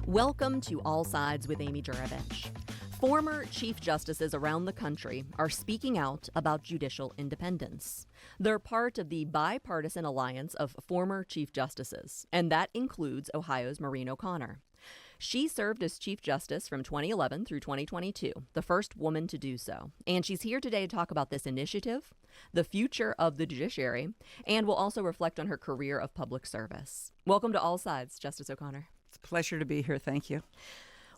Welcome to All Sides with Amy Juravich. Former Chief Justices around the country are speaking out about judicial independence. They're part of the bipartisan alliance of former Chief Justices, and that includes Ohio's Maureen O'Connor. She served as Chief Justice from 2011 through 2022, the first woman to do so. And she's here today to talk about this initiative, the future of the judiciary, and will also reflect on her career of public service. Welcome to All Sides, Justice O'Connor. It's a pleasure to be here. Thank you.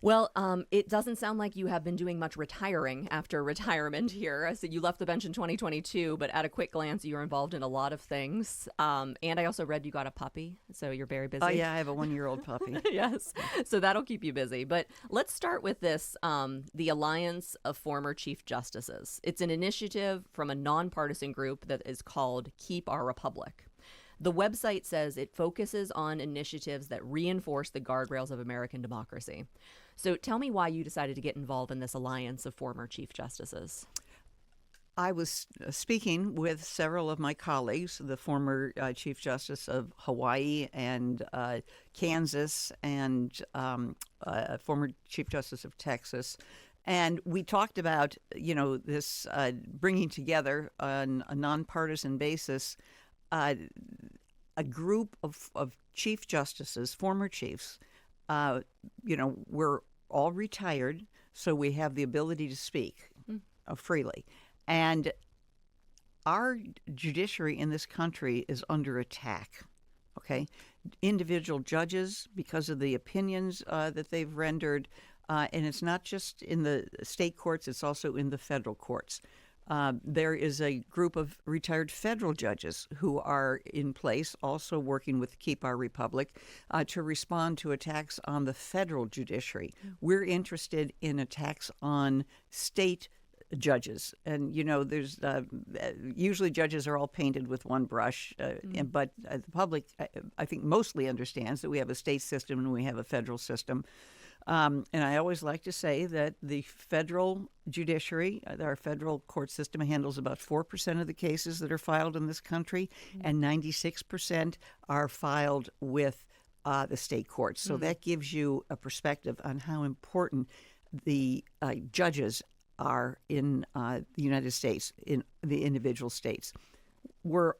Well, it doesn't sound like you have been doing much retiring after retirement here. So you left the bench in 2022, but at a quick glance, you're involved in a lot of things. And I also read you got a puppy, so you're very busy. Oh, yeah, I have a 1-year-old puppy. Yes, so that'll keep you busy. But let's start with this, the Alliance of Former Chief Justices. It's an initiative from a nonpartisan group that is called Keep Our Republic. The website says it focuses on initiatives that reinforce the guardrails of American democracy. So tell me why you decided to get involved in this alliance of former Chief Justices. I was speaking with several of my colleagues, the former Chief Justice of Hawaii and Kansas and former Chief Justice of Texas. And we talked about, this bringing together on a nonpartisan basis a group of chief justices, former chiefs. We're all retired, so we have the ability to speak freely. And our judiciary in this country is under attack, okay? Individual judges, because of the opinions that they've rendered, and it's not just in the state courts, it's also in the federal courts. There is a group of retired federal judges who are in place, also working with Keep Our Republic, to respond to attacks on the federal judiciary. We're interested in attacks on state judges. And, there's usually judges are all painted with one brush, but the public, I think, mostly understands that we have a state system and we have a federal system. And I always like to say that the federal judiciary, our federal court system, handles about 4% of the cases that are filed in this country, and 96% are filed with the state courts. So that gives you a perspective on how important the judges are in the United States, in the individual states. We're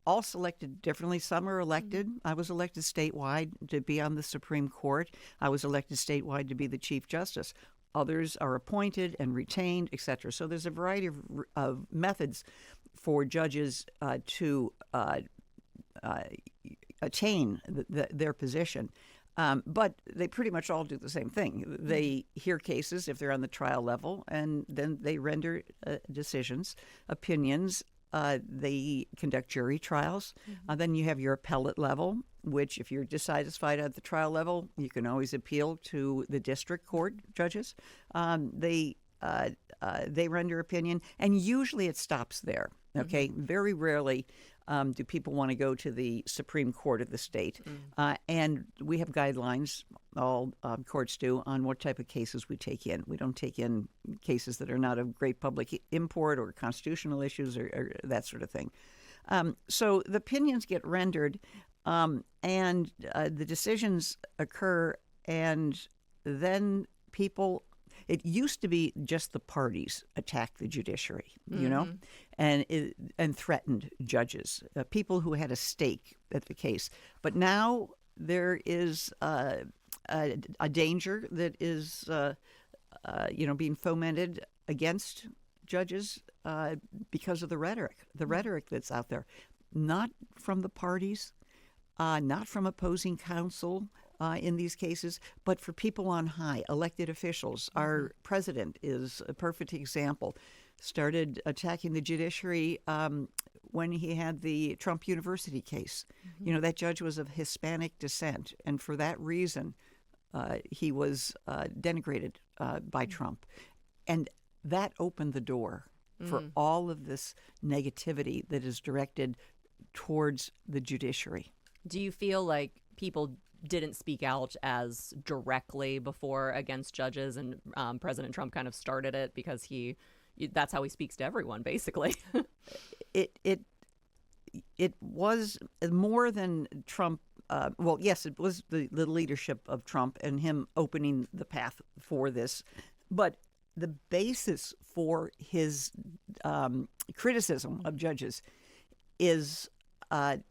all selected differently. Some are elected. I was elected statewide to be on the Supreme Court. I was elected statewide to be the Chief Justice. Others are appointed and retained, et cetera. So there's a variety of methods for judges to attain their position. But they pretty much all do the same thing. They hear cases if they're on the trial level, and then they render decisions, opinions. They conduct jury trials. Then you have your appellate level, which if you're dissatisfied at the trial level, you can always appeal to the district court judges. They render opinion, and usually it stops there. Okay, very rarely do people want to go to the Supreme Court of the state. And we have guidelines, all courts do, on what type of cases we take in. We don't take in cases that are not of great public import or constitutional issues or that sort of thing. So the opinions get rendered, and the decisions occur, and then people... It used to be just the parties attacked the judiciary, and threatened judges, people who had a stake at the case. But now there is a danger that is, being fomented against judges because of the rhetoric that's out there, not from the parties, not from opposing counsel. In these cases, but for people on high, elected officials. Our president is a perfect example. Started attacking the judiciary when he had the Trump University case. That judge was of Hispanic descent, and for that reason, he was denigrated by Trump. And that opened the door for all of this negativity that is directed towards the judiciary. Do you feel like people didn't speak out as directly before against judges, and President Trump kind of started it because that's how he speaks to everyone, basically? It was more than Trump well, yes, it was the leadership of Trump and him opening the path for this. But the basis for his criticism of judges is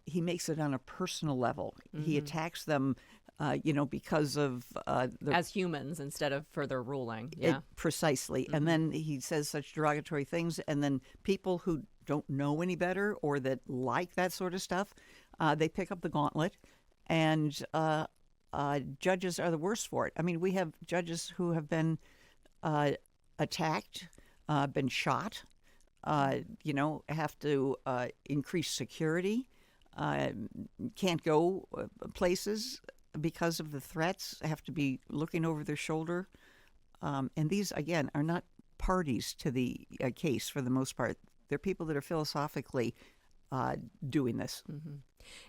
he makes it on a personal level. He attacks them, because of as humans instead of for their ruling. Yeah, precisely. And then he says such derogatory things, and then people who don't know any better or that like that sort of stuff, they pick up the gauntlet, and judges are the worst for it. I mean, we have judges who have been attacked, been shot, have to increase security, can't go places because of the threats, have to be looking over their shoulder. And these, again, are not parties to the case for the most part. They're people that are philosophically doing this.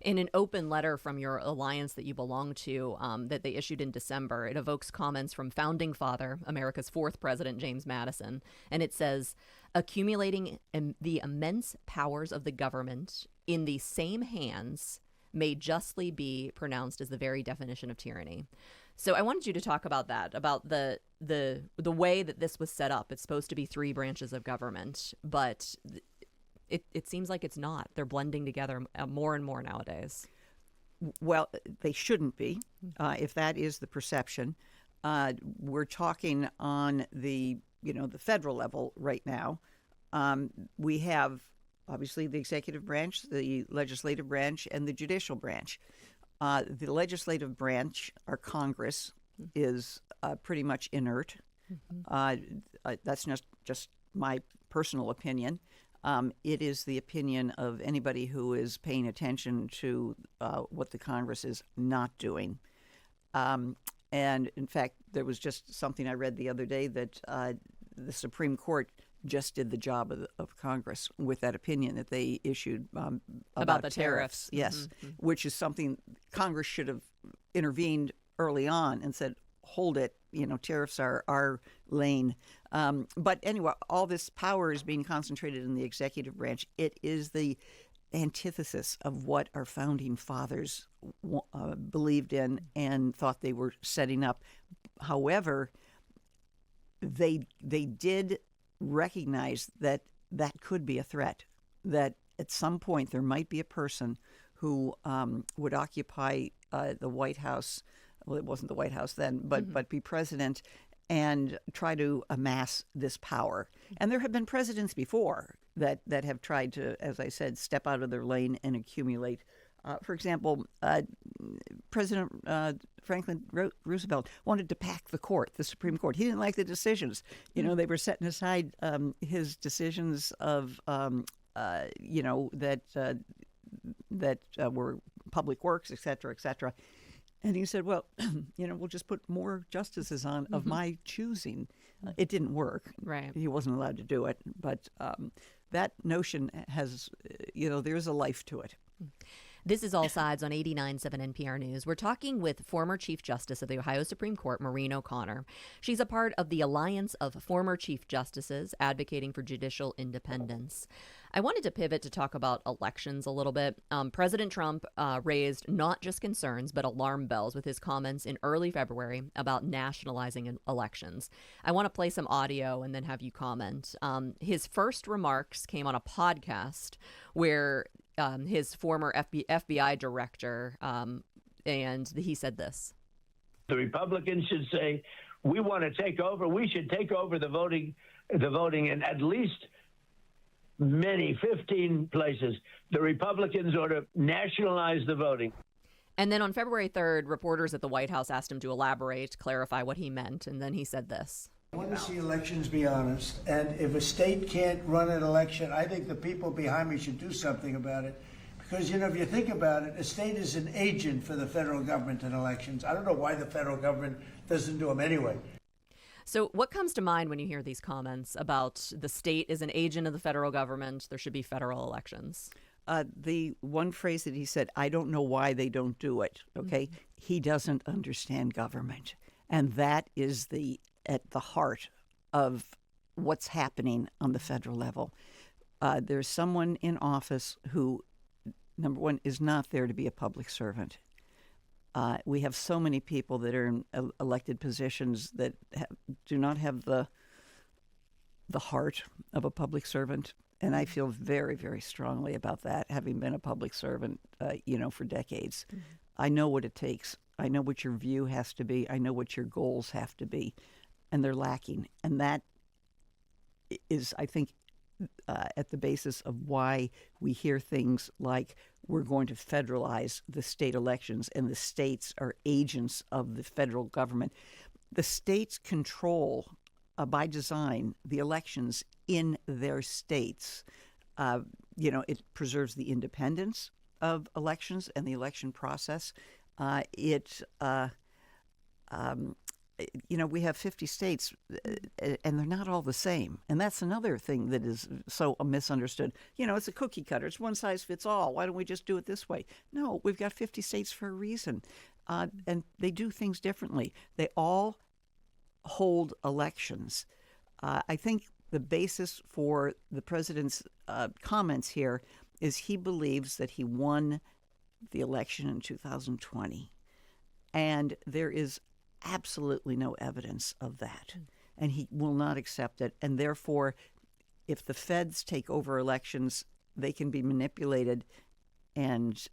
In an open letter from your alliance that you belong to that they issued in December, it evokes comments from founding father, America's fourth president, James Madison. And it says, accumulating the immense powers of the government in the same hands may justly be pronounced as the very definition of tyranny. So I wanted you to talk about that, about the way that this was set up. It's supposed to be three branches of government, but it seems like it's not. They're blending together more and more nowadays. Well, they shouldn't be, if that is the perception. We're talking on the federal level right now. We have obviously the executive branch, the legislative branch, and the judicial branch. The legislative branch, our Congress, is pretty much inert. That's just my personal opinion. It is the opinion of anybody who is paying attention to what the Congress is not doing. And in fact, there was just something I read the other day that the Supreme Court just did the job of Congress with that opinion that they issued about the tariffs. Yes, which is something Congress should have intervened early on and said, hold it, tariffs are our lane. But anyway, all this power is being concentrated in the executive branch. It is the antithesis of what our founding fathers believed in and thought they were setting up. However, they did recognize that could be a threat, that at some point there might be a person who would occupy the White House. Well, it wasn't the White House then, but be president and try to amass this power. And there have been presidents before that have tried to, as I said, step out of their lane and accumulate. For example, President Franklin Roosevelt wanted to pack the court, the Supreme Court. He didn't like the decisions. They were setting aside his decisions of, that were public works, et cetera, et cetera. And he said, well, we'll just put more justices on of my choosing. It didn't work. Right. He wasn't allowed to do it. But that notion has, there's a life to it. This is All Sides on 89.7 NPR News. We're talking with former Chief Justice of the Ohio Supreme Court, Maureen O'Connor. She's a part of the Alliance of Former Chief Justices advocating for judicial independence. I wanted to pivot to talk about elections a little bit. President Trump raised not just concerns, but alarm bells with his comments in early February about nationalizing elections. I want to play some audio and then have you comment. His first remarks came on a podcast where his former FBI director, and he said this. The Republicans should say, we want to take over. We should take over the voting in at least 15 places. The Republicans ought to nationalize the voting. And then on February 3rd, reporters at the White House asked him to elaborate, clarify what he meant. And then he said this. I want to see elections be honest, and if a state can't run an election, I think the people behind me should do something about it. Because, if you think about it, a state is an agent for the federal government in elections. I don't know why the federal government doesn't do them anyway. So what comes to mind when you hear these comments about the state is an agent of the federal government, there should be federal elections? The one phrase that he said, I don't know why they don't do it, okay? He doesn't understand government. And that is at the heart of what's happening on the federal level. There's someone in office who, number one, is not there to be a public servant. We have so many people that are in elected positions that do not have the heart of a public servant. And I feel very, very strongly about that, having been a public servant, for decades. Mm-hmm. I know what it takes. I know what your view has to be. I know what your goals have to be. And they're lacking. And that is, I think, at the basis of why we hear things like we're going to federalize the state elections and the states are agents of the federal government. The states control, by design, the elections in their states. It preserves the independence of elections and the election process. We have 50 states, and they're not all the same. And that's another thing that is so misunderstood. It's a cookie cutter. It's one size fits all. Why don't we just do it this way? No, we've got 50 states for a reason. And they do things differently. They all hold elections. I think the basis for the president's comments here is he believes that he won the election in 2020. And there is absolutely no evidence of that. And he will not accept it. And therefore, if the feds take over elections, they can be manipulated and,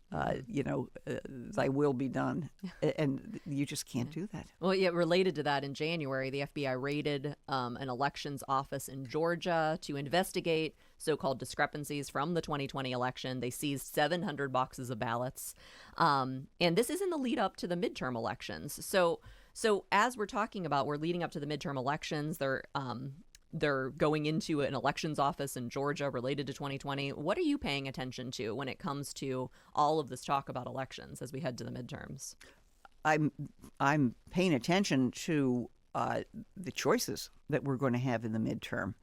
thy will be done. And you just can't do that. Well, yeah, related to that, in January, the FBI raided an elections office in Georgia to investigate so-called discrepancies from the 2020 election. They seized 700 boxes of ballots. And this is in the lead up to the midterm elections. So as we're talking about, we're leading up to the midterm elections. They're going into an elections office in Georgia related to 2020. What are you paying attention to when it comes to all of this talk about elections as we head to the midterms? I'm paying attention to the choices that we're going to have in the midterm.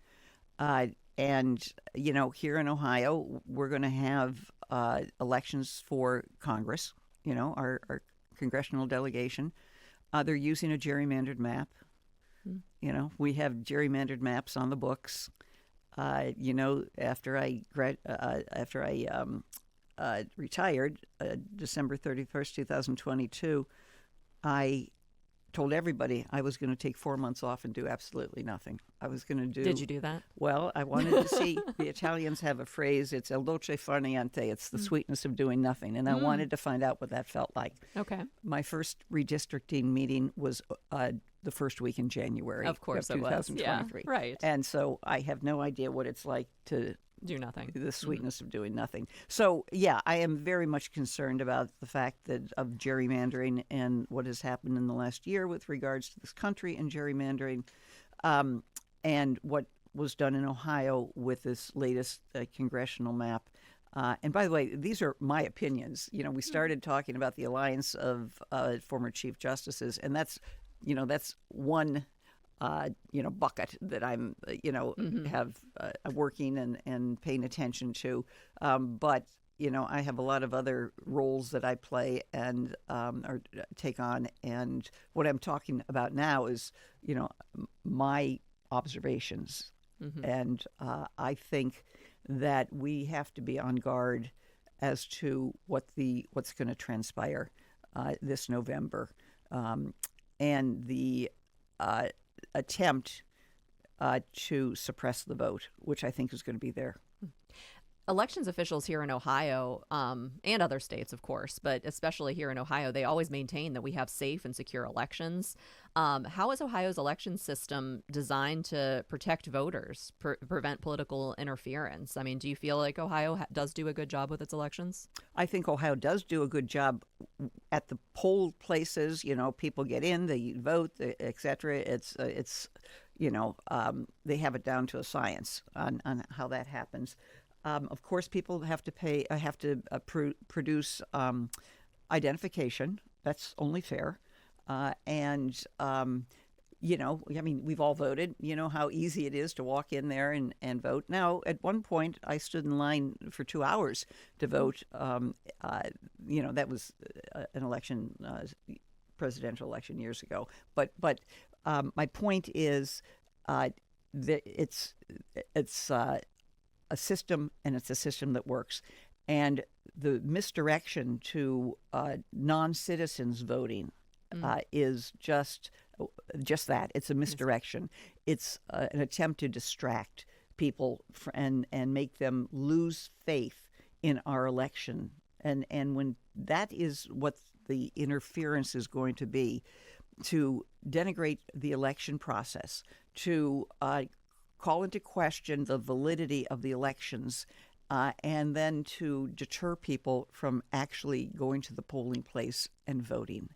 Here in Ohio, we're going to have elections for Congress, our congressional delegation. They're using a gerrymandered map. We have gerrymandered maps on the books. After I retired, December 31st, 2022, I told everybody I was going to take 4 months off and do absolutely nothing. I was going to do... Did you do that? Well, I wanted to see... The Italians have a phrase, it's il dolce far niente. It's the sweetness of doing nothing. And I wanted to find out what that felt like. Okay. My first redistricting meeting was the first week in January of 2023. Yeah, right. And so I have no idea what it's like to... do nothing. The sweetness of doing nothing. So, yeah, I am very much concerned about the fact of gerrymandering and what has happened in the last year with regards to this country and gerrymandering, and what was done in Ohio with this latest congressional map. And by the way, these are my opinions. We started talking about the alliance of former chief justices, and that's one bucket that I'm, have working and paying attention to. But, I have a lot of other roles that I play and or take on. And what I'm talking about now is, my observations. And I think that we have to be on guard as to what's going to transpire this November. And the attempt to suppress the vote, which I think is going to be there. Elections officials here in Ohio, and other states, of course, but especially here in Ohio, they always maintain that we have safe and secure elections. How is Ohio's election system designed to protect voters, prevent political interference? I mean, do you feel like Ohio does do a good job with its elections? I think Ohio does do a good job at the poll places. People get in, they vote, et cetera. It's they have it down to a science on how that happens. Of course, people have to produce identification. That's only fair. We've all voted. You know how easy it is to walk in there and vote. Now, at one point, I stood in line for 2 hours to vote. That was an election, presidential election years ago. But my point is that it's a system, and it's a system that works. And the misdirection to non-citizens voting is just that. It's a misdirection. It's an attempt to distract people and make them lose faith in our election. And when that is what the interference is going to be, to denigrate the election process, to call into question the validity of the elections, and then to deter people from actually going to the polling place and voting.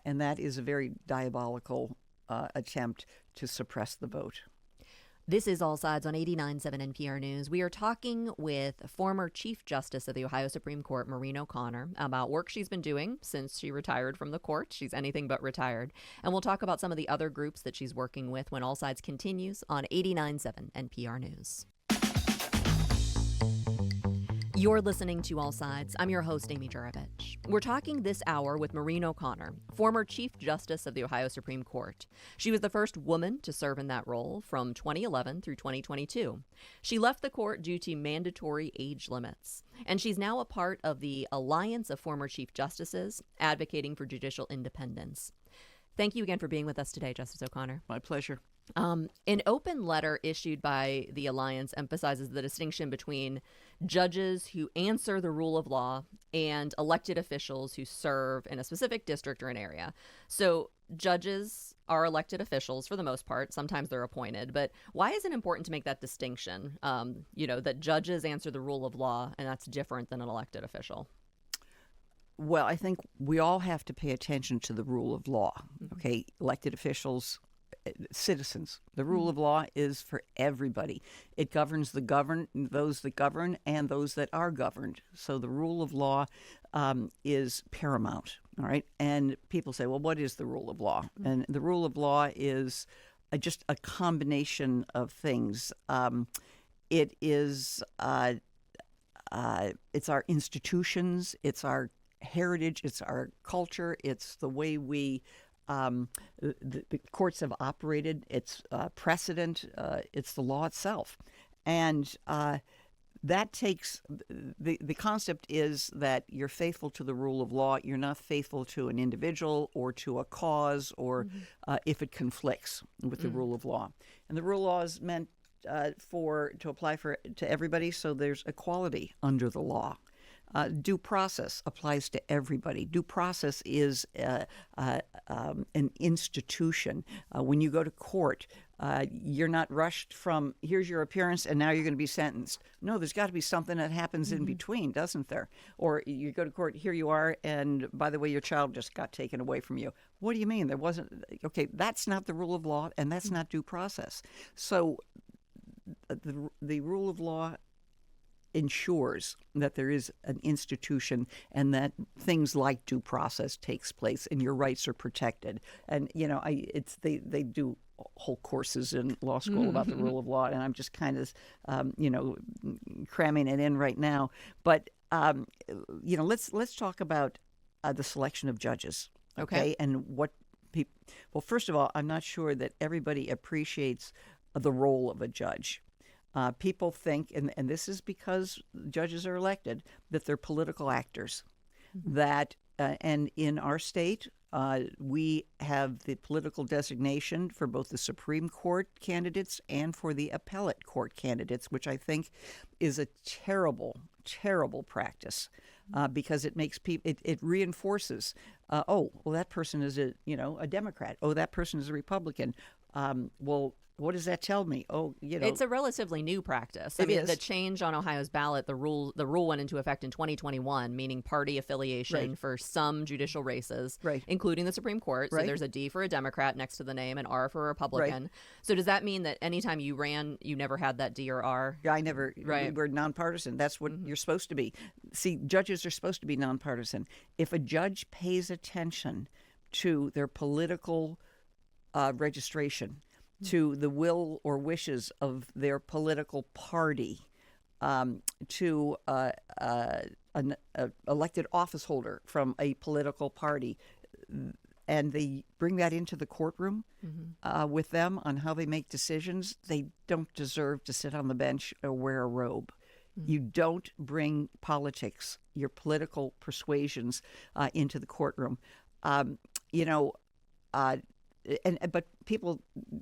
And that is a very diabolical attempt to suppress the vote. This is All Sides on 89.7 NPR News. We are talking with former Chief Justice of the Ohio Supreme Court, Maureen O'Connor, about work she's been doing since she retired from the court. She's anything but retired. And we'll talk about some of the other groups that she's working with when All Sides continues on 89.7 NPR News. You're listening to All Sides. I'm your host, Amy Juravich. We're talking this hour with Maureen O'Connor, former Chief Justice of the Ohio Supreme Court. She was the first woman to serve in that role from 2011 through 2022. She left the court due to mandatory age limits, and she's now a part of the Alliance of Former Chief Justices, advocating for judicial independence. Thank you again for being with us today, Justice O'Connor. My pleasure. An open letter issued by the Alliance emphasizes the distinction between judges who answer the rule of law and elected officials who serve in a specific district or an area. So judges are elected officials for the most part. Sometimes they're appointed. But why is it important to make that distinction, that judges answer the rule of law and that's different than an elected official? Well, I think we all have to pay attention to the rule of law. Okay, elected officials, citizens. The rule of law is for everybody. It governs those that govern and those that are governed. So the rule of law is paramount. All right, and people say, "Well, what is the rule of law?" And the rule of law is just a combination of things. It is it's our institutions, it's our heritage, it's our culture, it's the way we the courts have operated, it's precedent, it's the law itself. And that takes, the concept is that you're faithful to the rule of law. You're not faithful to an individual or to a cause or if it conflicts with the rule of law. And the rule of law is meant to apply to everybody, so there's equality under the law. Due process applies to everybody. Due process is an institution. When you go to court, you're not rushed from, here's your appearance and now you're going to be sentenced. No, there's got to be something that happens in between, doesn't there? Or you go to court, here you are, and by the way, your child just got taken away from you. What do you mean? There wasn't, okay, that's not the rule of law and that's not due process. So the rule of law ensures that there is an institution and that things like due process takes place and your rights are protected. And they do whole courses in law school about the rule of law, and I'm just kind of cramming it in right now. But let's talk about the selection of judges. Okay, and what people. Well, first of all, I'm not sure that everybody appreciates the role of a judge. People think, and this is because judges are elected, that they're political actors. That and in our state, we have the political designation for both the Supreme Court candidates and for the appellate court candidates, which I think is a terrible, terrible practice because it makes people, it reinforces, that person is a Democrat. Oh, that person is a Republican. What does that tell me? It's a relatively new practice. It is. The change on Ohio's ballot, the rule went into effect in 2021, meaning party affiliation for some judicial races, including the Supreme Court. So there's a D for a Democrat next to the name and R for a Republican. Right. So does that mean that anytime you ran, you never had that D or R? Yeah, I never. Right. We're nonpartisan. That's what you're supposed to be. See, judges are supposed to be nonpartisan. If a judge pays attention to their political registration, to the will or wishes of their political party, to an elected office holder from a political party, and they bring that into the courtroom with them on how they make decisions, they don't deserve to sit on the bench or wear a robe. You don't bring politics, your political persuasions, into the courtroom. You know, but people,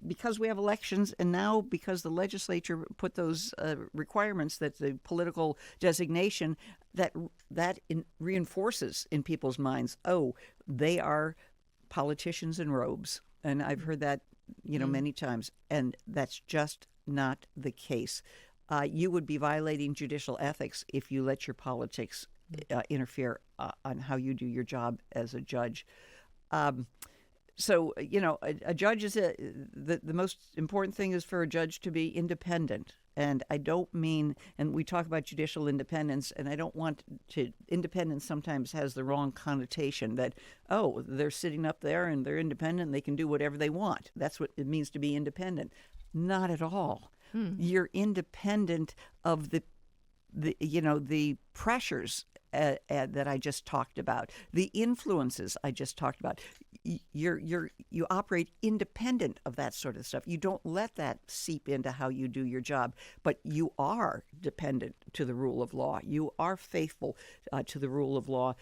because we have elections, and now because the legislature put those requirements, that the political designation, that reinforces in people's minds, oh, they are politicians in robes. And I've heard that, many times, and that's just not the case. You would be violating judicial ethics if you let your politics interfere on how you do your job as a judge. So, a judge is the most important thing is for a judge to be independent. And I don't mean, and we talk about judicial independence, and I don't want to, independence sometimes has the wrong connotation that, oh, they're sitting up there and they're independent and they can do whatever they want. That's what it means to be independent. Not at all. You're independent of the pressures that I just talked about, the influences I just talked about. You operate independent of that sort of stuff. You don't let that seep into how you do your job, but you are dependent to the rule of law. You are faithful to the rule of law,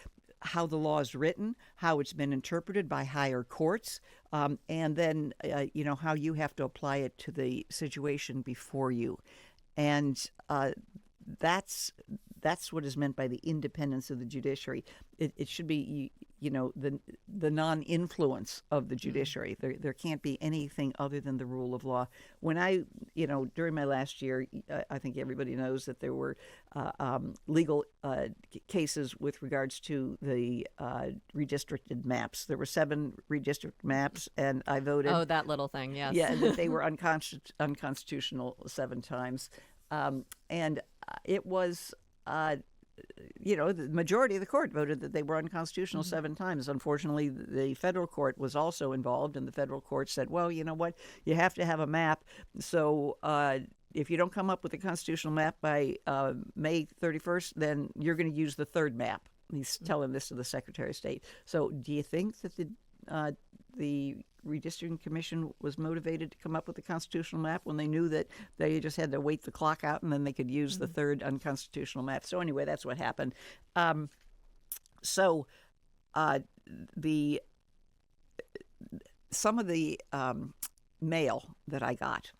how the law is written, how it's been interpreted by higher courts, and then how you have to apply it to the situation before you. And that's what is meant by the independence of the judiciary. It should be, the non-influence of the judiciary. There can't be anything other than the rule of law. When I, during my last year, I think everybody knows that there were legal cases with regards to the redistricted maps. There were 7 redistrict maps, and I voted. Oh, that little thing, yes. Yeah, that they were unconstitutional 7 times. And it was, the majority of the court voted that they were unconstitutional 7 times. Unfortunately, the federal court was also involved, and the federal court said, well, you know what, you have to have a map. So if you don't come up with a constitutional map by May 31st, then you're going to use the 3rd map. He's telling this to the Secretary of State. So do you think that the redistricting commission was motivated to come up with a constitutional map when they knew that they just had to wait the clock out and then they could use the 3rd unconstitutional map? So anyway, that's what happened. Some of the mail that I got,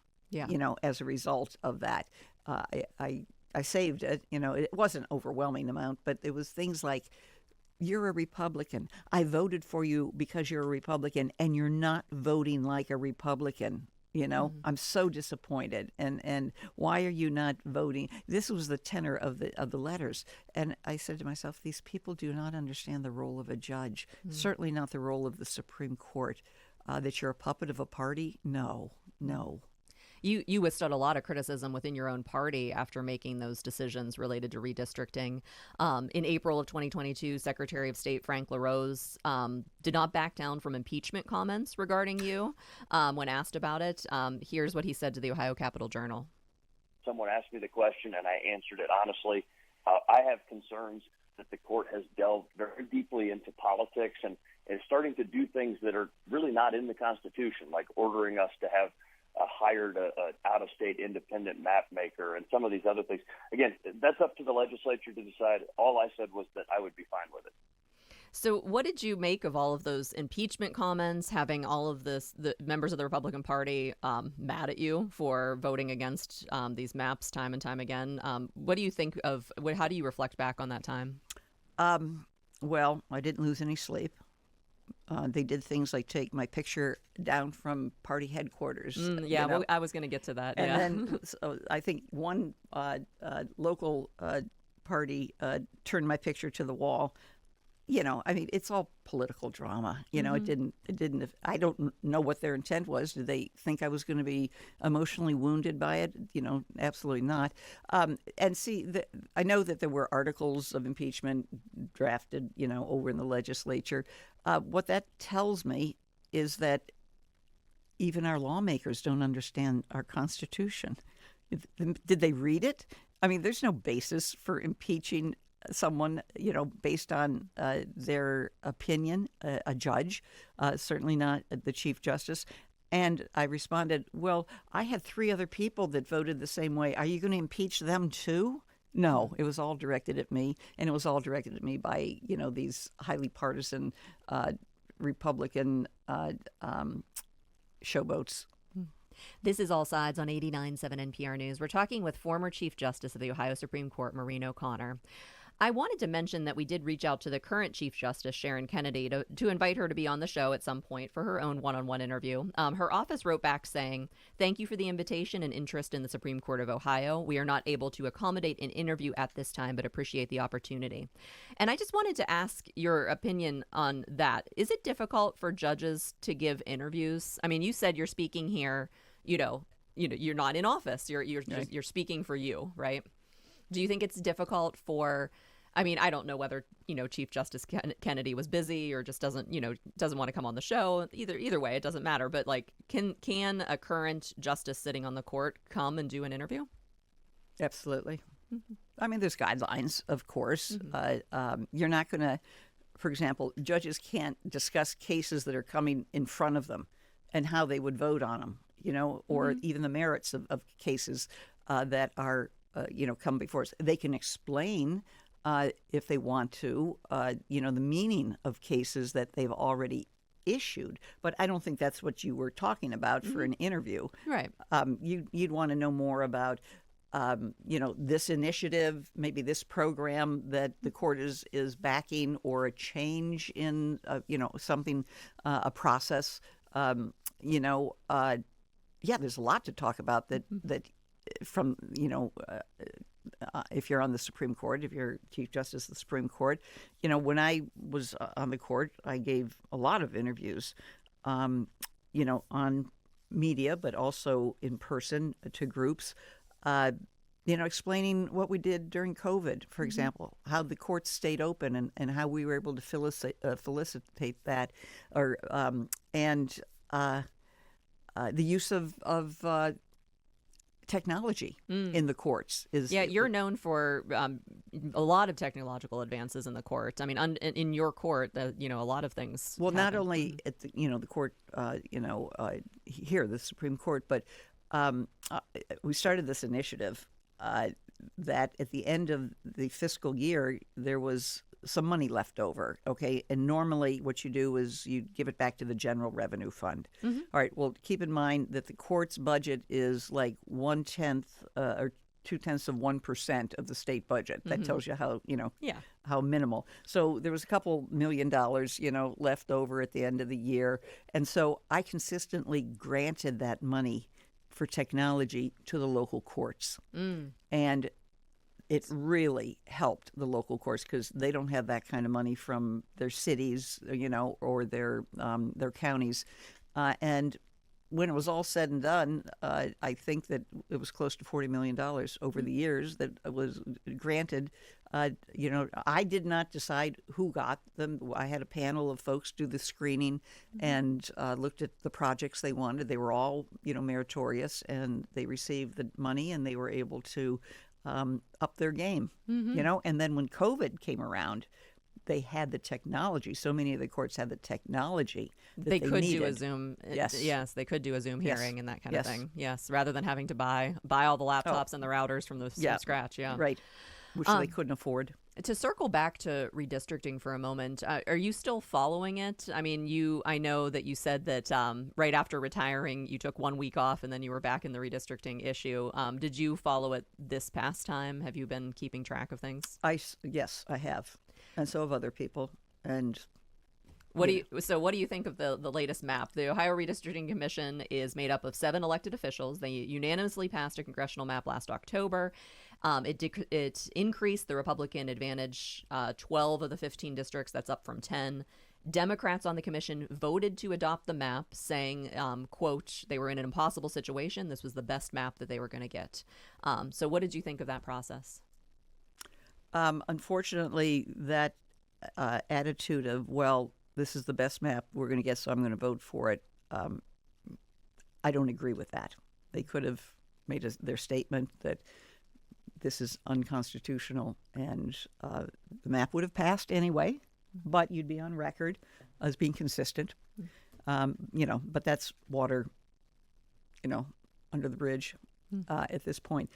as a result of that, I saved it. It wasn't an overwhelming amount, but it was things like, you're a Republican. I voted for you because you're a Republican, and you're not voting like a Republican. I'm so disappointed. And why are you not voting? This was the tenor of the letters. And I said to myself, these people do not understand the role of a judge. Certainly not the role of the Supreme Court. That you're a puppet of a party? No. You withstood a lot of criticism within your own party after making those decisions related to redistricting. In April of 2022, Secretary of State Frank LaRose did not back down from impeachment comments regarding you when asked about it. Here's what he said to the Ohio Capitol Journal. Someone asked me the question, and I answered it honestly. I have concerns that the court has delved very deeply into politics and is starting to do things that are really not in the Constitution, like ordering us to have hired an out-of-state independent map maker and some of these other things. Again, that's up to the legislature to decide. All I said was that I would be fine with it. So what did you make of all of those impeachment comments, having all of the members of the Republican Party mad at you for voting against these maps time and time again? What do you think of, how do you reflect back on that time? Well, I didn't lose any sleep. They did things like take my picture down from party headquarters. Well, I was going to get to that. And then so I think one local party turned my picture to the wall. It's all political drama. It didn't, I don't know what their intent was. Did they think I was going to be emotionally wounded by it? Absolutely not. And see, I know that there were articles of impeachment drafted, over in the legislature. What that tells me is that even our lawmakers don't understand our Constitution. Did they read it? There's no basis for impeaching someone, based on their opinion, a judge, certainly not the Chief Justice. And I responded, well, I had 3 other people that voted the same way. Are you going to impeach them too? No, it was all directed at me, and it was all directed at me by, these highly partisan Republican showboats. This is All Sides on 89.7 NPR News. We're talking with former Chief Justice of the Ohio Supreme Court, Maureen O'Connor. I wanted to mention that we did reach out to the current Chief Justice, Sharon Kennedy, to invite her to be on the show at some point for her own one-on-one interview. Her office wrote back saying, "Thank you for the invitation and interest in the Supreme Court of Ohio. We are not able to accommodate an interview at this time, but appreciate the opportunity." And I just wanted to ask your opinion on that. Is it difficult for judges to give interviews? I mean, you said you're speaking here, you're not in office. You're speaking for you, right? Do you think it's difficult for, I don't know whether, Chief Justice Kennedy was busy or just doesn't want to come on the show. Either way, it doesn't matter. But can a current justice sitting on the court come and do an interview? Absolutely. Mm-hmm. There's guidelines, of course. Mm-hmm. You're not going to, for example, judges can't discuss cases that are coming in front of them and how they would vote on them, or mm-hmm. even the merits of cases that are come before us. They can explain, if they want to, the meaning of cases that they've already issued. But I don't think that's what you were talking about for an interview. Right. You'd want to know more about, this initiative, maybe this program that the court is backing, or a change in, something, a process. There's a lot to talk about that from, if you're on the Supreme Court, if you're Chief Justice of the Supreme Court, when I was on the court, I gave a lot of interviews, on media, but also in person to groups, explaining what we did during COVID, for example, how the courts stayed open and how we were able to felicitate that, or the use of technology in the courts is. Yeah, you're known for a lot of technological advances in the court. In your court, a lot of things. Well, happen. Not only at the the court, here, the Supreme Court, but we started this initiative that at the end of the fiscal year there was some money left over, okay? And normally what you do is you give it back to the general revenue fund. Mm-hmm. All right, well, keep in mind that the court's budget is like 1/10 or 0.2% of the state budget. That tells you how, how minimal. So there was a couple $1 million, left over at the end of the year. And so I consistently granted that money for technology to the local courts. And it really helped the local courts because they don't have that kind of money from their cities, or their counties. And when it was all said and done, I think that it was close to $40 million over the years that was granted. I did not decide who got them. I had a panel of folks do the screening and looked at the projects they wanted. They were all, meritorious, and they received the money, and they were able to up their game, And then when COVID came around, they had the technology. So many of the courts had the technology that they could needed. Do a Zoom. Yes, they could do a Zoom hearing and that kind of thing. Yes, rather than having to buy all the laptops and the routers from scratch. Yeah, right. Which they couldn't afford. To circle back to redistricting for a moment, are you still following it? I know that you said that right after retiring, you took 1 week off and then you were back in the redistricting issue. Did you follow it this past time? Have you been keeping track of things? Yes, I have. And so have other people. And what do you think of the latest map? The Ohio Redistricting Commission is made up of 7 elected officials. They unanimously passed a congressional map last October. It increased the Republican advantage 12 of the 15 districts. That's up from 10. Democrats on the commission voted to adopt the map, saying, quote, they were in an impossible situation. This was the best map that they were going to get. So what did you think of that process? Unfortunately, that attitude of, well, this is the best map we're going to get, so I'm going to vote for it, I don't agree with that. They could have made their statement that this is unconstitutional, and the map would have passed anyway, but you'd be on record as being consistent. But that's water, under the bridge at this point.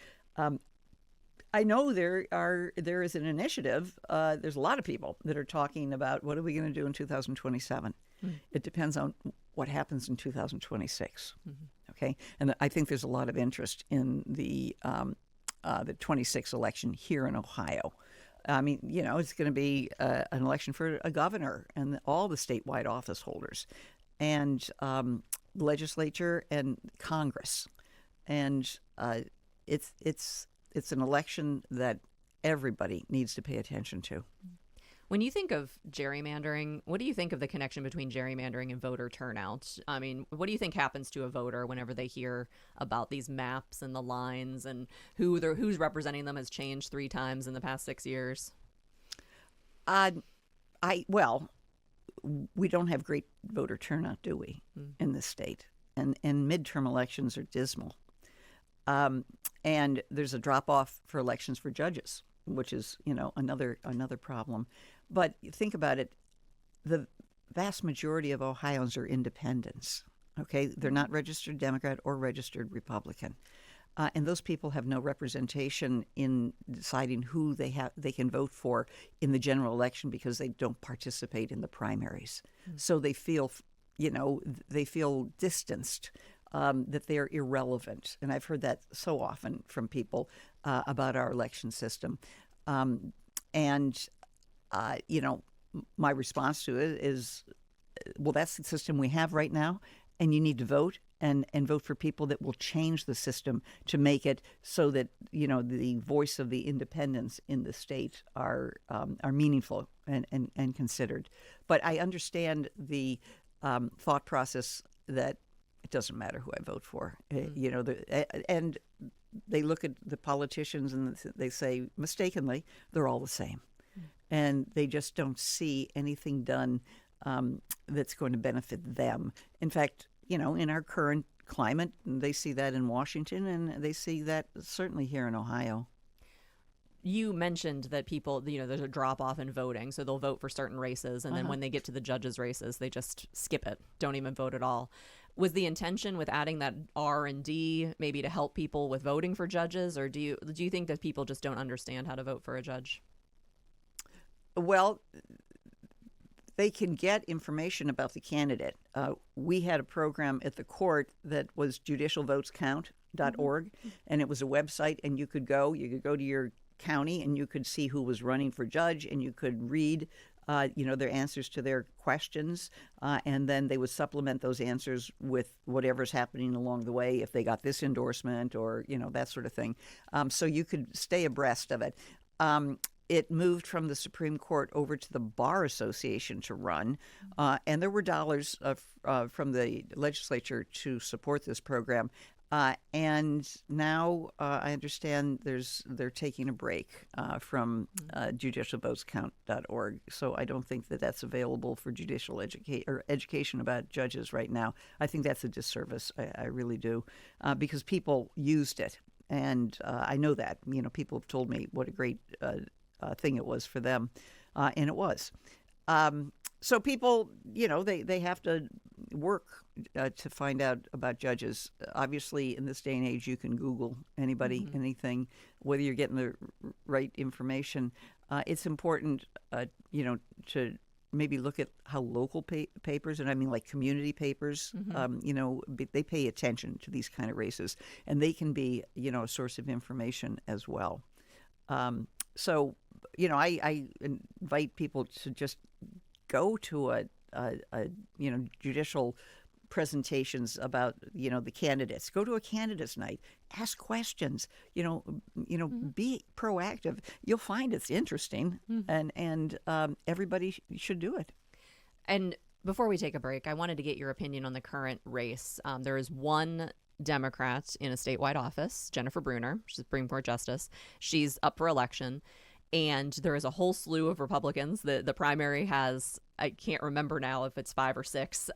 I know there is an initiative. There's a lot of people that are talking about what are we going to do in 2027. It depends on what happens in 2026. Okay, and I think there's a lot of interest in the 26 election here in Ohio. I mean, it's going to be an election for a governor and all the statewide office holders, and legislature and Congress, and it's an election that everybody needs to pay attention to. When you think of gerrymandering, what do you think of the connection between gerrymandering and voter turnout? I mean, what do you think happens to a voter whenever they hear about these maps and the lines and who's representing them has changed 3 times in the past 6 years? Well, we don't have great voter turnout, do we, in this state? And midterm elections are dismal. And there's a drop-off for elections for judges, which is, another problem. But think about it. The vast majority of Ohioans are independents, okay? They're not registered Democrat or registered Republican. And those people have no representation in deciding who they can vote for in the general election because they don't participate in the primaries. So they feel, distanced, that they're irrelevant. And I've heard that so often from people about our election system. My response to it is, well, that's the system we have right now, and you need to vote and vote for people that will change the system to make it so that, the voice of the independents in the state are meaningful and considered. But I understand the thought process that it doesn't matter who I vote for, and they look at the politicians and they say, mistakenly, they're all the same. And they just don't see anything done that's going to benefit them. In fact, in our current climate, they see that in Washington, and they see that certainly here in Ohio. You mentioned that people, there's a drop off in voting, so they'll vote for certain races, and then when they get to the judges' races, they just skip it, don't even vote at all. Was the intention with adding that R&D maybe to help people with voting for judges, or do you think that people just don't understand how to vote for a judge? Well, they can get information about the candidate. We had a program at the court that was judicialvotescount.org, and it was a website, and you could go to your county and you could see who was running for judge, and you could read their answers to their questions, and then they would supplement those answers with whatever's happening along the way, if they got this endorsement or that sort of thing. So you could stay abreast of it. It moved from the Supreme Court over to the Bar Association to run, and there were dollars from the legislature to support this program. And now I understand they're taking a break from judicialvotescount.org. So I don't think that that's available for judicial education about judges right now. I think that's a disservice. I really do, because people used it, and I know that. People have told me what a great thing it was for them, and it was. So people, they have to work to find out about judges. Obviously, in this day and age, you can Google anybody, anything, whether you're getting the right information. It's important, to maybe look at how local papers, and I mean like community papers, they pay attention to these kind of races, and they can be, a source of information as well. So, I invite people to just go to a judicial presentations about, the candidates. Go to a candidates night. Ask questions. Be proactive. You'll find it's interesting, and everybody should do it. And before we take a break, I wanted to get your opinion on the current race. There is one Democrat in a statewide office, Jennifer Brunner. She's Supreme Court Justice. She's up for election. And there is a whole slew of Republicans. The primary has, I can't remember now if it's 5 or 6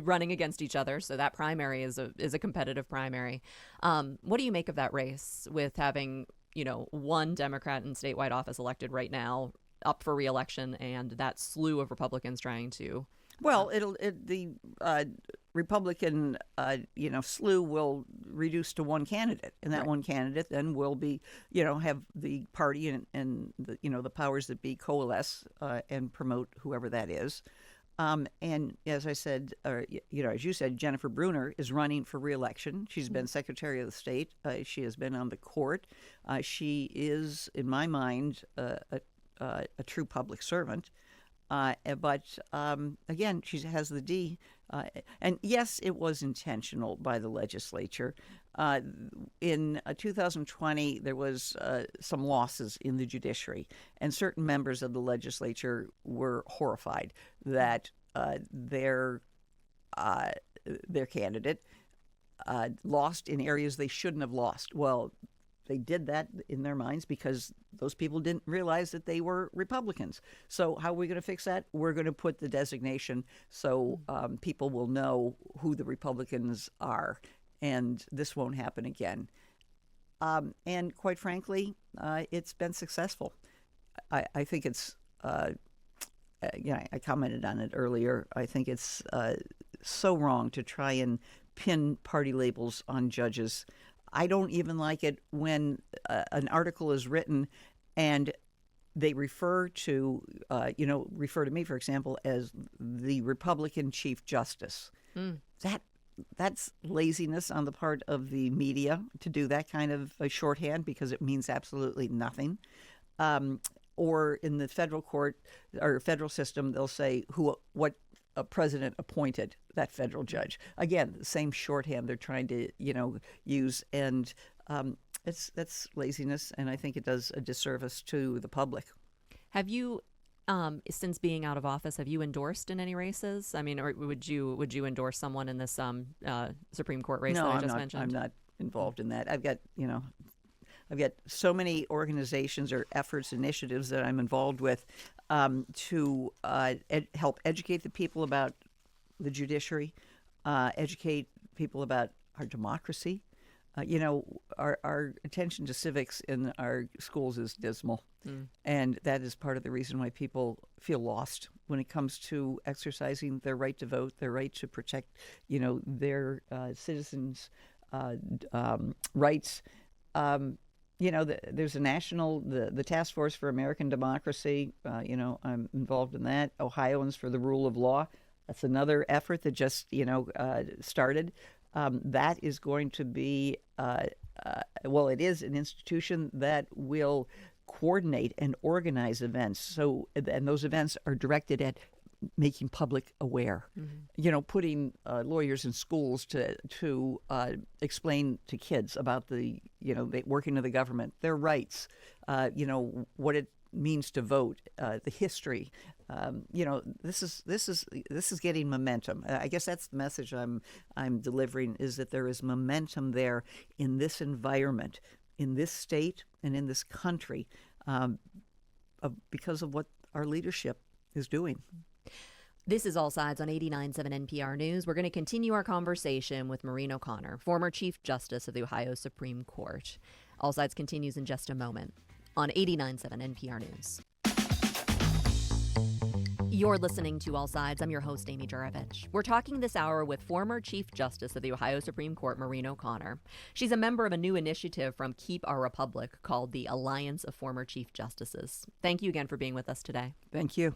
running against each other. So that primary is a competitive primary. What do you make of that race with having, one Democrat in statewide office elected right now, up for re-election, and that slew of Republicans trying to? Well, the Republican, slew will reduce to one candidate, and that one candidate then will be, have the party and the, the powers that be coalesce and promote whoever that is. And as I said, as you said, Jennifer Brunner is running for re-election. She's been Secretary of the State. She has been on the court. She is, in my mind, a true public servant. But again, she has the D. And yes, it was intentional by the legislature. In 2020, there was some losses in the judiciary, and certain members of the legislature were horrified that their candidate lost in areas they shouldn't have lost. Well, they did that in their minds because those people didn't realize that they were Republicans. So how are we going to fix that? We're going to put the designation so people will know who the Republicans are, and this won't happen again. And quite frankly, it's been successful. I think it's, I commented on it earlier. I think it's so wrong to try and pin party labels on judges. I don't even like it when an article is written and they refer to me, for example, as the Republican Chief Justice. That's laziness on the part of the media to do that kind of a shorthand because it means absolutely nothing. Or in the federal court or federal system, they'll say what a president appointed that federal judge. Again, the same shorthand they're trying to, use, and that's laziness, and I think it does a disservice to the public. Have you, since being out of office, have you endorsed in any races? I mean, or would you endorse someone in this Supreme Court race that I just mentioned? I'm not involved in that. I've got so many organizations or efforts, initiatives that I'm involved with to help educate the people about the judiciary, educate people about our democracy. Our attention to civics in our schools is dismal, and that is part of the reason why people feel lost when it comes to exercising their right to vote, their right to protect, their citizens' rights. There's a national, the Task Force for American Democracy. I'm involved in that. Ohioans for the Rule of Law. That's another effort that just, started. That is going to be, it is an institution that will coordinate and organize events. So, and those events are directed at making public aware, putting lawyers in schools to explain to kids about the working of the government, their rights, what it means to vote, the history. This is getting momentum. I guess that's the message I'm delivering, is that there is momentum there in this environment, in this state, and in this country, because of what our leadership is doing. This is All Sides on 89.7 NPR News. We're going to continue our conversation with Maureen O'Connor, former Chief Justice of the Ohio Supreme Court. All Sides continues in just a moment on 89.7 NPR News. You're listening to All Sides. I'm your host, Amy Juravich. We're talking this hour with former Chief Justice of the Ohio Supreme Court, Maureen O'Connor. She's a member of a new initiative from Keep Our Republic called the Alliance of Former Chief Justices. Thank you again for being with us today. Thank you.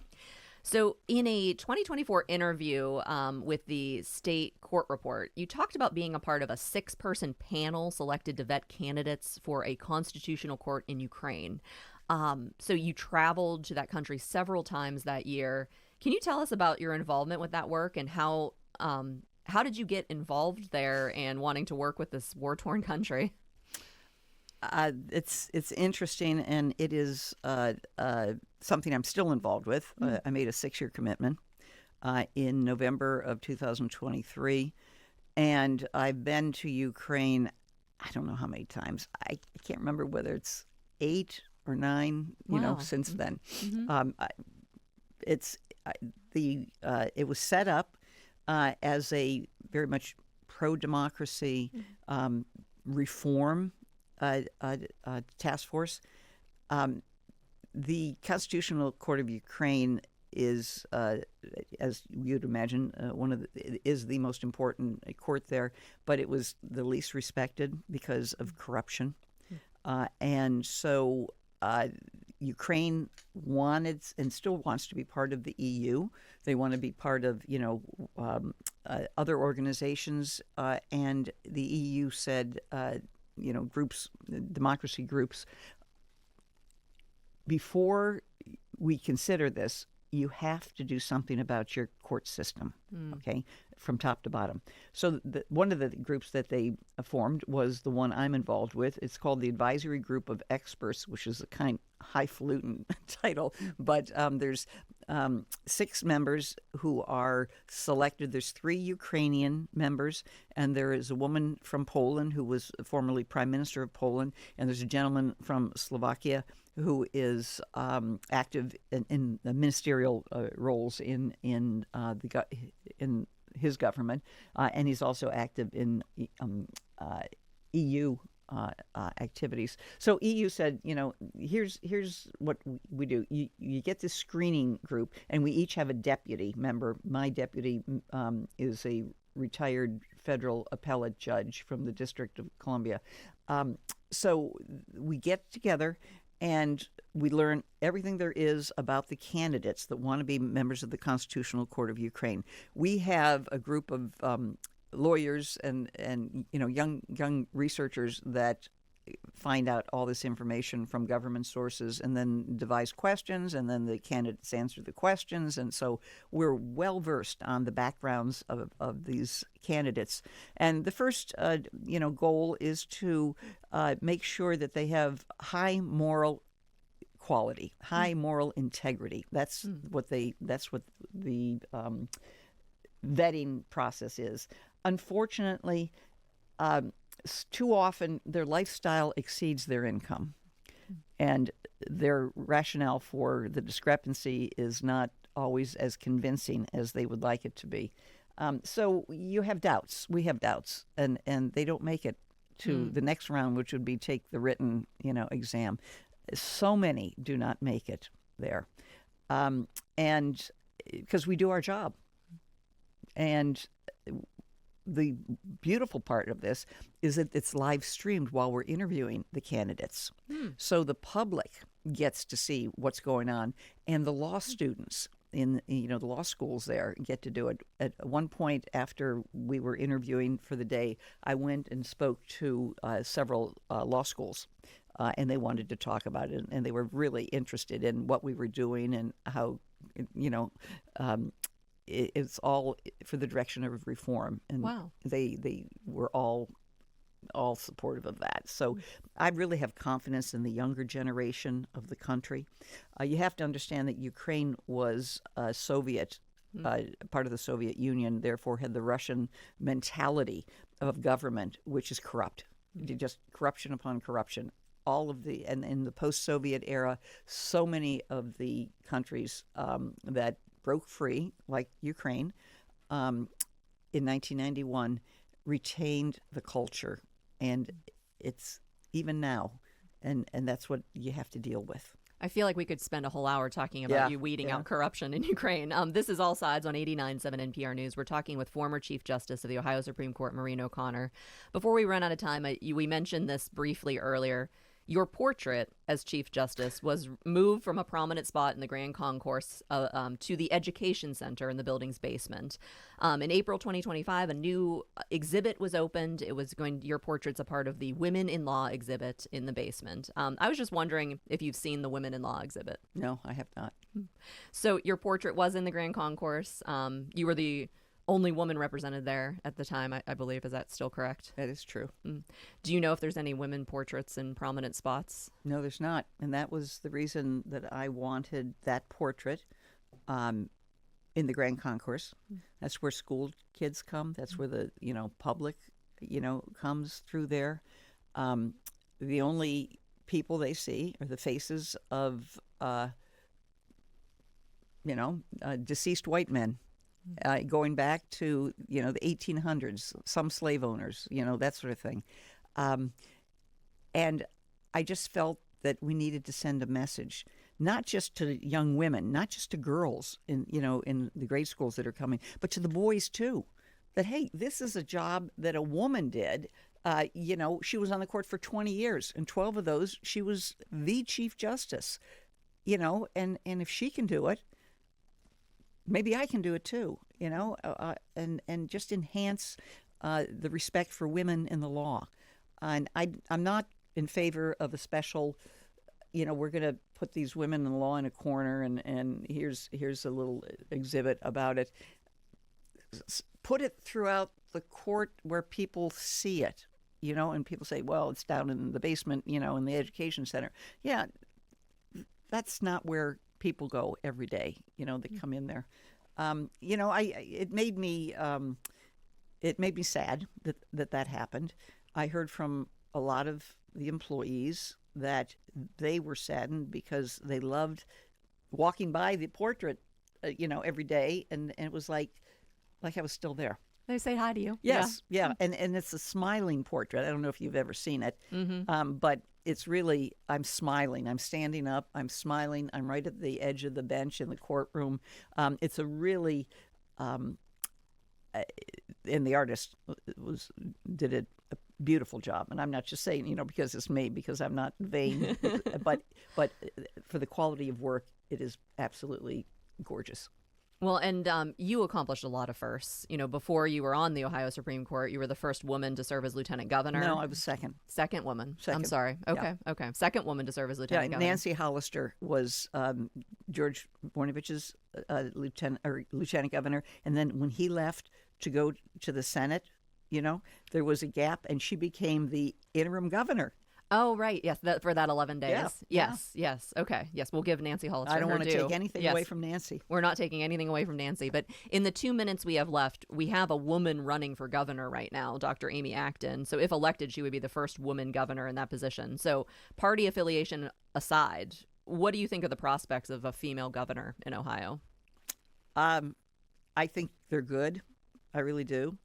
So in a 2024 interview with the State Court Report, you talked about being a part of a 6-person panel selected to vet candidates for a constitutional court in Ukraine. So you traveled to that country several times that year. Can you tell us about your involvement with that work and how did you get involved there and wanting to work with this war-torn country? It's interesting, and it is something I'm still involved with. I made a 6-year commitment in November of 2023, and I've been to Ukraine, I don't know how many times. I can't remember whether it's 8 or 9, since then. It was set up as a very much pro-democracy reform task force. The Constitutional Court of Ukraine is, as you'd imagine, is the most important court there, but it was the least respected because of corruption. And so Ukraine wanted and still wants to be part of the EU. They want to be part of, other organizations. And the EU said, groups, democracy groups, before we consider this, you have to do something about your court system, okay, from top to bottom. So one of the groups that they formed was the one I'm involved with. It's called the Advisory Group of Experts, which is a kind of highfalutin title, but there's 6 members who are selected. There's 3 Ukrainian members, and there is a woman from Poland who was formerly Prime Minister of Poland, and there's a gentleman from Slovakia who is active in the ministerial roles in his government, and he's also active in EU activities. So EU said, here's what we do. You get this screening group, and we each have a deputy member. My deputy is a retired federal appellate judge from the District of Columbia. So we get together and we learn everything there is about the candidates that want to be members of the Constitutional Court of Ukraine. We have a group of lawyers and young researchers that find out all this information from government sources and then devise questions, and then the candidates answer the questions. And so we're well versed on the backgrounds of these candidates. And the first goal is to make sure that they have high moral quality, high moral integrity. That's what the vetting process is. Unfortunately, too often their lifestyle exceeds their income, and their rationale for the discrepancy is not always as convincing as they would like it to be. So you have doubts. We have doubts, and they don't make it to the next round, which would be take the written exam. So many do not make it there, and because we do our job. And the beautiful part of this is that it's live streamed while we're interviewing the candidates. So the public gets to see what's going on, and the law students in the law schools there get to do it. At one point after we were interviewing for the day, I went and spoke to several law schools, and they wanted to talk about it, and they were really interested in what we were doing and how it's all for the direction of reform, and wow. They were all supportive of that. So I really have confidence in the younger generation of the country. You have to understand that Ukraine was Soviet, part of the Soviet Union, therefore had the Russian mentality of government, which is corrupt, just corruption upon corruption. And in the post-Soviet era, so many of the countries that broke free, like Ukraine, in 1991, retained the culture, and it's even now, and that's what you have to deal with. I feel like we could spend a whole hour talking about you weeding out corruption in Ukraine. This is All Sides on 89.7 NPR News. We're talking with former Chief Justice of the Ohio Supreme Court, Maureen O'Connor. Before we run out of time, we mentioned this briefly earlier. Your portrait as Chief Justice was moved from a prominent spot in the Grand Concourse to the Education Center in the building's basement. In April 2025, a new exhibit was opened. Your portrait's a part of the Women in Law exhibit in the basement. I was just wondering if you've seen the Women in Law exhibit. No, I have not. So your portrait was in the Grand Concourse. You were the only woman represented there at the time, I believe. Is that still correct? That is true. Do you know if there's any women portraits in prominent spots? No, there's not. And that was the reason that I wanted that portrait in the Grand Concourse. That's where school kids come. That's where the public comes through there. The only people they see are the faces of deceased white men. Going back to, the 1800s, some slave owners, that sort of thing. And I just felt that we needed to send a message not just to young women, not just to girls in the grade schools that are coming, but to the boys too. That, hey, this is a job that a woman did. She was on the court for 20 years, and 12 of those, she was the Chief Justice. And if she can do it, maybe I can do it too. And just enhance the respect for women in the law. And I'm not in favor of a special, we're going to put these women in the law in a corner, and here's a little exhibit about it. Put it throughout the court where people see it, and people say, well, it's down in the basement, in the education center. Yeah, that's not where people go every day, that come in there. It made me sad that happened. I heard from a lot of the employees that they were saddened because they loved walking by the portrait, every day, and it was like I was still there. They say hi to you. Yes, yeah. And it's a smiling portrait. I don't know if you've ever seen it, but it's really, I'm smiling. I'm standing up. I'm smiling. I'm right at the edge of the bench in the courtroom. It's a really, and the artist did a beautiful job. And I'm not just saying, because it's me, because I'm not vain, but for the quality of work, it is absolutely gorgeous. Well, and you accomplished a lot of firsts. Before you were on the Ohio Supreme Court, you were the first woman to serve as lieutenant governor. No, I was second. Second woman. Second. I'm sorry. Okay, yeah. Okay. Second woman to serve as lieutenant governor. Nancy Hollister was George Vornovich's lieutenant governor, and then when he left to go to the Senate, there was a gap, and she became the interim governor. Oh, right. Yes, for that 11 days. Yeah. Yes. Okay. Yes, we'll give Nancy Hollister her due. I don't want to take anything away from Nancy. We're not taking anything away from Nancy. But in the 2 minutes we have left, we have a woman running for governor right now, Dr. Amy Acton. So if elected, she would be the first woman governor in that position. So party affiliation aside, what do you think of the prospects of a female governor in Ohio? I think they're good. I really do.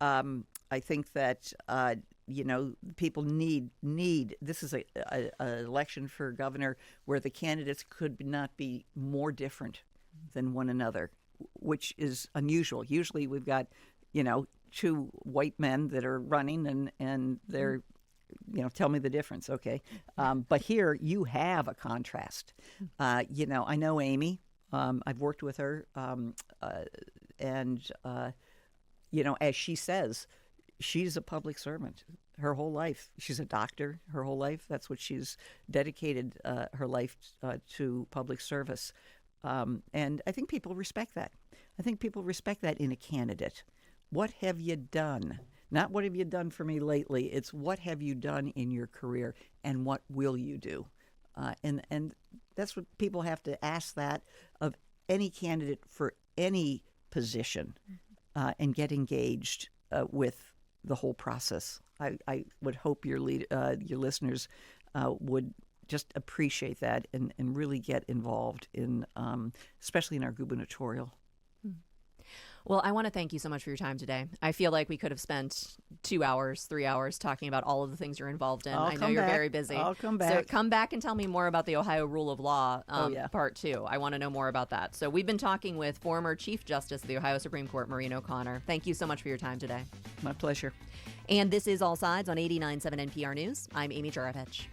I think that people need. This is a election for governor where the candidates could not be more different than one another, which is unusual. Usually, we've got two white men that are running, and they're tell me the difference, okay? But here you have a contrast. I know Amy. I've worked with her, and as she says, she's a public servant her whole life. She's a doctor her whole life. That's what she's dedicated her life to, public service. And I think people respect that. I think people respect that in a candidate. What have you done? Not what have you done for me lately. It's what have you done in your career, and what will you do? And that's what people have to ask that of any candidate for any position, and get engaged with the whole process. I would hope your listeners would just appreciate that and really get involved in, especially in our gubernatorial. Well, I want to thank you so much for your time today. I feel like we could have spent 2 hours, 3 hours talking about all of the things you're involved in. I know you're very busy. I'll come back. So come back and tell me more about the Ohio Rule of Law Part 2. I want to know more about that. So we've been talking with former Chief Justice of the Ohio Supreme Court, Maureen O'Connor. Thank you so much for your time today. My pleasure. And this is All Sides on 89.7 NPR News. I'm Amy Juravich.